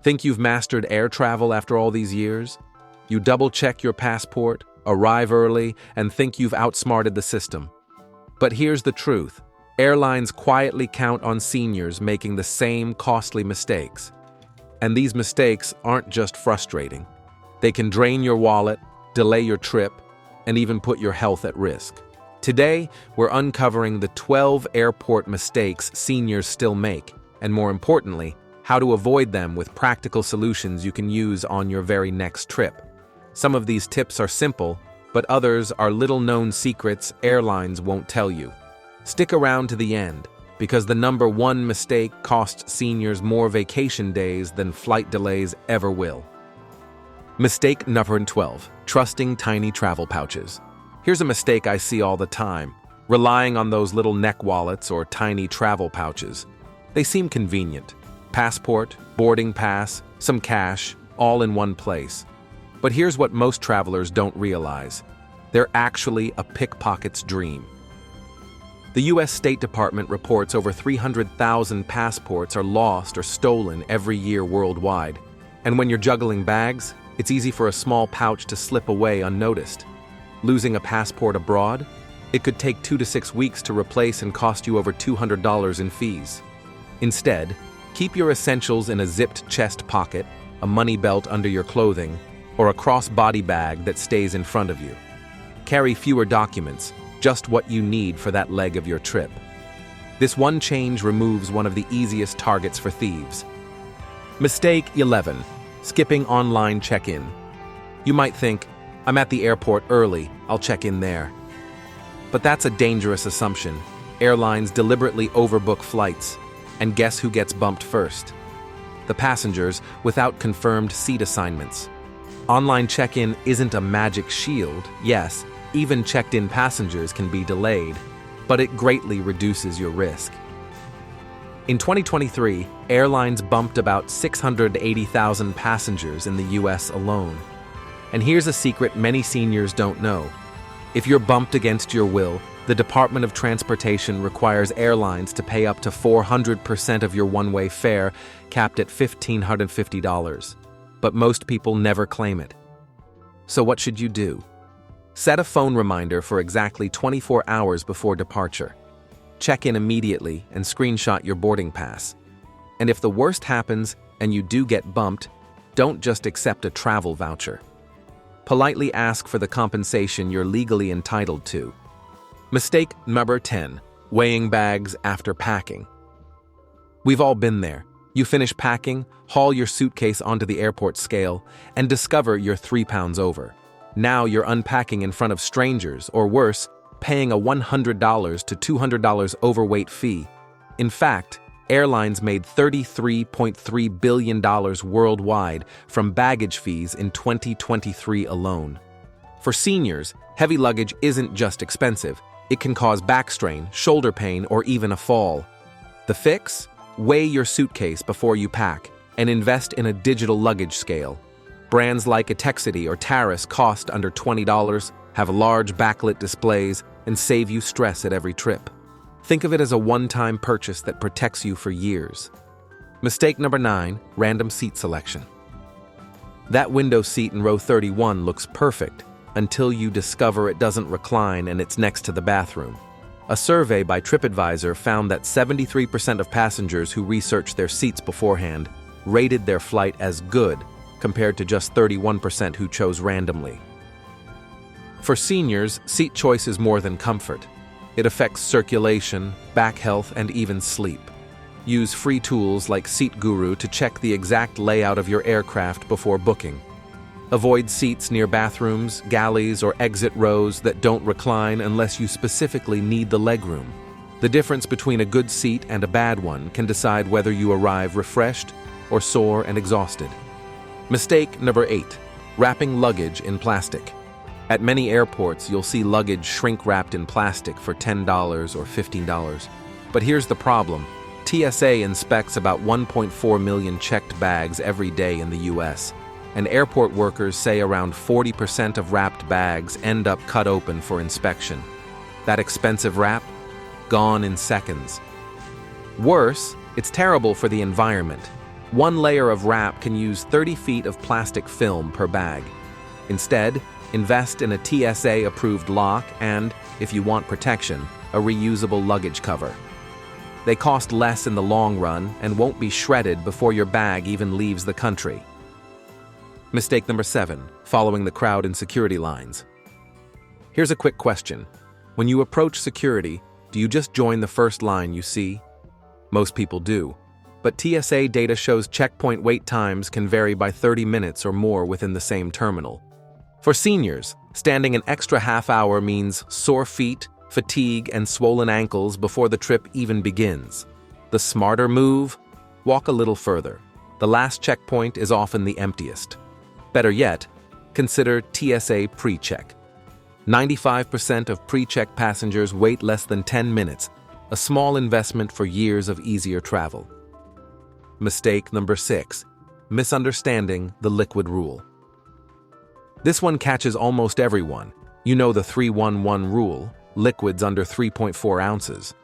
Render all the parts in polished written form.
Think you've mastered air travel after all these years? You double-check your passport, arrive early, and think you've outsmarted the system. But here's the truth. Airlines quietly count on seniors making the same costly mistakes. And these mistakes aren't just frustrating. They can drain your wallet, delay your trip, and even put your health at risk. Today, we're uncovering the 12 airport mistakes seniors still make, and more importantly, how to avoid them with practical solutions you can use on your very next trip. Some of these tips are simple, but others are little-known secrets airlines won't tell you. Stick around to the end, because the number one mistake costs seniors more vacation days than flight delays ever will. Mistake number 12, trusting tiny travel pouches. Here's a mistake I see all the time, relying on those little neck wallets or tiny travel pouches. They seem convenient. Passport, boarding pass, some cash, all in one place. But here's what most travelers don't realize. They're actually a pickpocket's dream. The U.S. State Department reports over 300,000 passports are lost or stolen every year worldwide. And when you're juggling bags, it's easy for a small pouch to slip away unnoticed. Losing a passport abroad? It could take 2 to 6 weeks to replace and cost you over $200 in fees. Instead, keep your essentials in a zipped chest pocket, a money belt under your clothing, or a cross-body bag that stays in front of you. Carry fewer documents, just what you need for that leg of your trip. This one change removes one of the easiest targets for thieves. Mistake 11. Skipping online check-in. You might think, I'm at the airport early, I'll check in there. But that's a dangerous assumption. Airlines deliberately overbook flights. And guess who gets bumped first? The passengers without confirmed seat assignments. Online check-in isn't a magic shield. Yes, even checked-in passengers can be delayed, but it greatly reduces your risk. In 2023, airlines bumped about 680,000 passengers in the US alone. And here's a secret many seniors don't know. If you're bumped against your will, the Department of Transportation requires airlines to pay up to 400% of your one-way fare, capped at $1,550. But most people never claim it. So what should you do? Set a phone reminder for exactly 24 hours before departure. Check in immediately and screenshot your boarding pass. And if the worst happens and you do get bumped, don't just accept a travel voucher. Politely ask for the compensation you're legally entitled to. Mistake number 10, weighing bags after packing. We've all been there. You finish packing, haul your suitcase onto the airport scale, and discover you're 3 pounds over. Now you're unpacking in front of strangers, or worse, paying a $100 to $200 overweight fee. In fact, airlines made $33.3 billion worldwide from baggage fees in 2023 alone. For seniors, heavy luggage isn't just expensive. It can cause back strain, shoulder pain, or even a fall. The fix? Weigh your suitcase before you pack and invest in a digital luggage scale. Brands like Atexity or Taris cost under $20, have large backlit displays, and save you stress at every trip. Think of it as a one-time purchase that protects you for years. Mistake number 9, random seat selection. That window seat in row 31 looks perfect until you discover it doesn't recline and it's next to the bathroom. A survey by TripAdvisor found that 73% of passengers who researched their seats beforehand rated their flight as good, compared to just 31% who chose randomly. For seniors, seat choice is more than comfort. It affects circulation, back health, and even sleep. Use free tools like Seat Guru to check the exact layout of your aircraft before booking. Avoid seats near bathrooms, galleys, or exit rows that don't recline unless you specifically need the legroom. The difference between a good seat and a bad one can decide whether you arrive refreshed or sore and exhausted. Mistake number 8, wrapping luggage in plastic. At many airports, you'll see luggage shrink-wrapped in plastic for $10 or $15. But here's the problem. TSA inspects about 1.4 million checked bags every day in the US, and airport workers say around 40% of wrapped bags end up cut open for inspection. That expensive wrap? Gone in seconds. Worse, it's terrible for the environment. One layer of wrap can use 30 feet of plastic film per bag. Instead, invest in a TSA-approved lock and, if you want protection, a reusable luggage cover. They cost less in the long run and won't be shredded before your bag even leaves the country. Mistake number 7, following the crowd in security lines. Here's a quick question. When you approach security, do you just join the first line you see? Most people do. But TSA data shows checkpoint wait times can vary by 30 minutes or more within the same terminal. For seniors, standing an extra half hour means sore feet, fatigue, and swollen ankles before the trip even begins. The smarter move? Walk a little further. The last checkpoint is often the emptiest. Better yet, consider TSA pre-check. 95% of pre-check passengers wait less than 10 minutes, a small investment for years of easier travel. Mistake number 6, misunderstanding the liquid rule. This one catches almost everyone. You know the 3-1-1 rule, liquids under 3.4 ounces.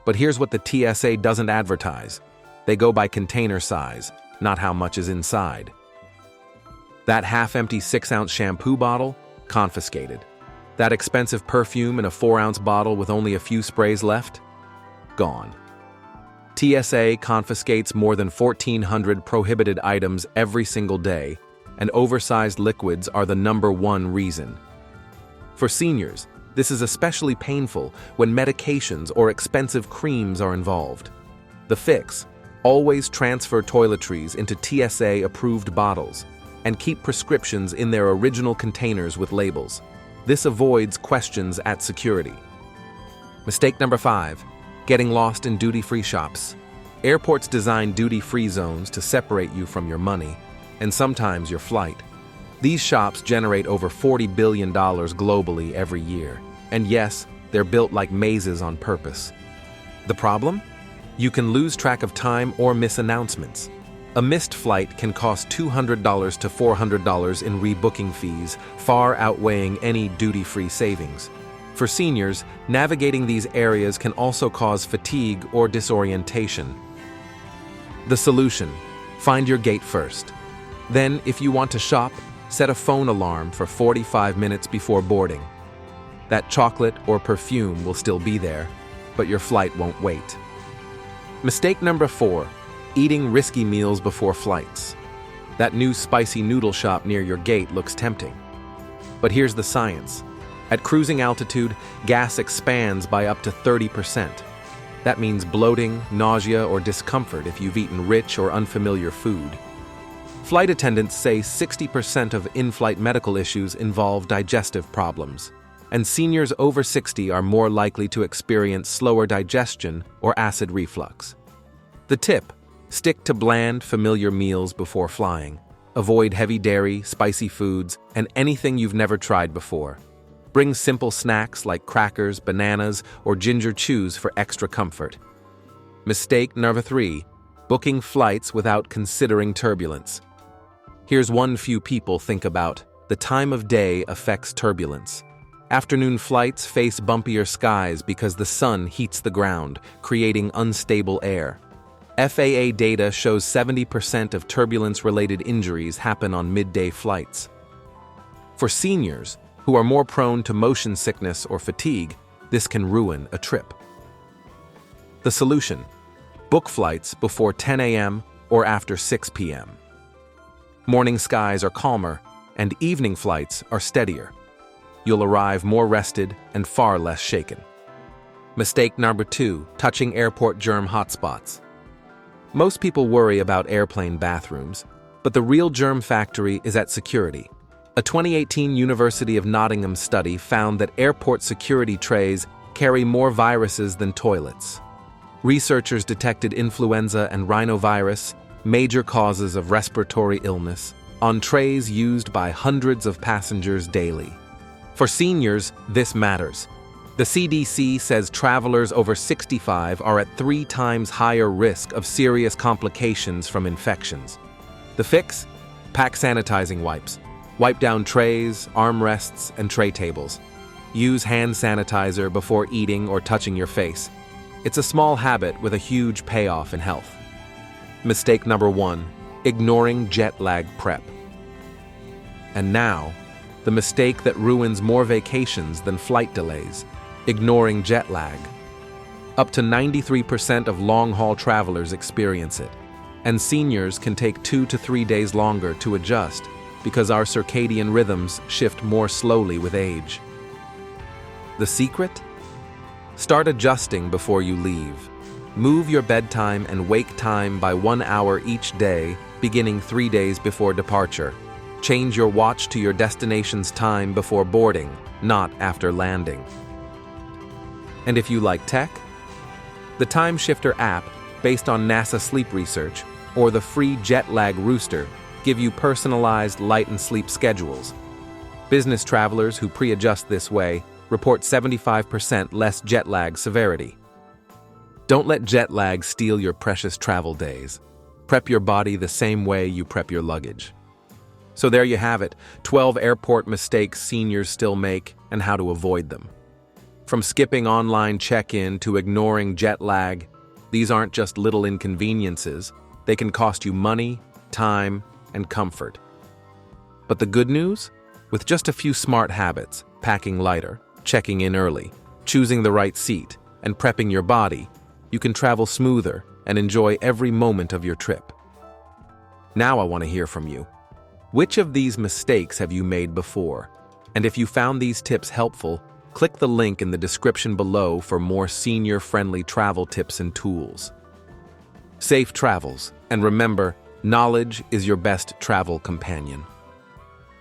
But here's what the TSA doesn't advertise. They go by container size, not how much is inside. That half-empty 6-ounce shampoo bottle? Confiscated. That expensive perfume in a 4-ounce bottle with only a few sprays left? Gone. TSA confiscates more than 1,400 prohibited items every single day, and oversized liquids are the #1 reason. For seniors, this is especially painful when medications or expensive creams are involved. The fix: always transfer toiletries into TSA-approved bottles and keep prescriptions in their original containers with labels. This avoids questions at security. Mistake number 5, getting lost in duty-free shops. Airports design duty-free zones to separate you from your money, and sometimes your flight. These shops generate over $40 billion globally every year. And yes, they're built like mazes on purpose. The problem? You can lose track of time or miss announcements. A missed flight can cost $200 to $400 in rebooking fees, far outweighing any duty-free savings. For seniors, navigating these areas can also cause fatigue or disorientation. The solution: find your gate first. Then, if you want to shop, set a phone alarm for 45 minutes before boarding. That chocolate or perfume will still be there, but your flight won't wait. Mistake number 4, eating risky meals before flights. That new spicy noodle shop near your gate looks tempting. But here's the science. At cruising altitude, gas expands by up to 30%. That means bloating, nausea, or discomfort if you've eaten rich or unfamiliar food. Flight attendants say 60% of in-flight medical issues involve digestive problems, and seniors over 60 are more likely to experience slower digestion or acid reflux. The tip: stick to bland, familiar meals before flying. Avoid heavy dairy, spicy foods, and anything you've never tried before. Bring simple snacks like crackers, bananas, or ginger chews for extra comfort. Mistake number 3, booking flights without considering turbulence. Here's one few people think about: the time of day affects turbulence. Afternoon flights face bumpier skies because the sun heats the ground, creating unstable air. FAA data shows 70% of turbulence-related injuries happen on midday flights. For seniors, who are more prone to motion sickness or fatigue, this can ruin a trip. The solution: book flights before 10 a.m. or after 6 p.m. Morning skies are calmer, and evening flights are steadier. You'll arrive more rested and far less shaken. Mistake number 2, touching airport germ hotspots. Most people worry about airplane bathrooms, but the real germ factory is at security. A 2018 University of Nottingham study found that airport security trays carry more viruses than toilets. Researchers detected influenza and rhinovirus, major causes of respiratory illness, on trays used by hundreds of passengers daily. For seniors, this matters. The CDC says travelers over 65 are at 3 times higher risk of serious complications from infections. The fix? Pack sanitizing wipes. Wipe down trays, armrests, and tray tables. Use hand sanitizer before eating or touching your face. It's a small habit with a huge payoff in health. Mistake number 1, ignoring jet lag prep. And now, the mistake that ruins more vacations than flight delays, ignoring jet lag. Up to 93% of long-haul travelers experience it, and seniors can take 2 to 3 days longer to adjust because our circadian rhythms shift more slowly with age. The secret? Start adjusting before you leave. Move your bedtime and wake time by 1 hour each day, beginning 3 days before departure. Change your watch to your destination's time before boarding, not after landing. And if you like tech, the Time Shifter app, based on NASA sleep research, or the free Jet Lag Rooster, give you personalized light and sleep schedules. Business travelers who pre-adjust this way report 75% less jet lag severity. Don't let jet lag steal your precious travel days. Prep your body the same way you prep your luggage. So there you have it, 12 airport mistakes seniors still make and how to avoid them. From skipping online check-in to ignoring jet lag, these aren't just little inconveniences. They can cost you money, time, and comfort. But the good news? With just a few smart habits, packing lighter, checking in early, choosing the right seat, and prepping your body, you can travel smoother and enjoy every moment of your trip. Now I want to hear from you. Which of these mistakes have you made before? And if you found these tips helpful, click the link in the description below for more senior-friendly travel tips and tools. Safe travels, and remember, knowledge is your best travel companion.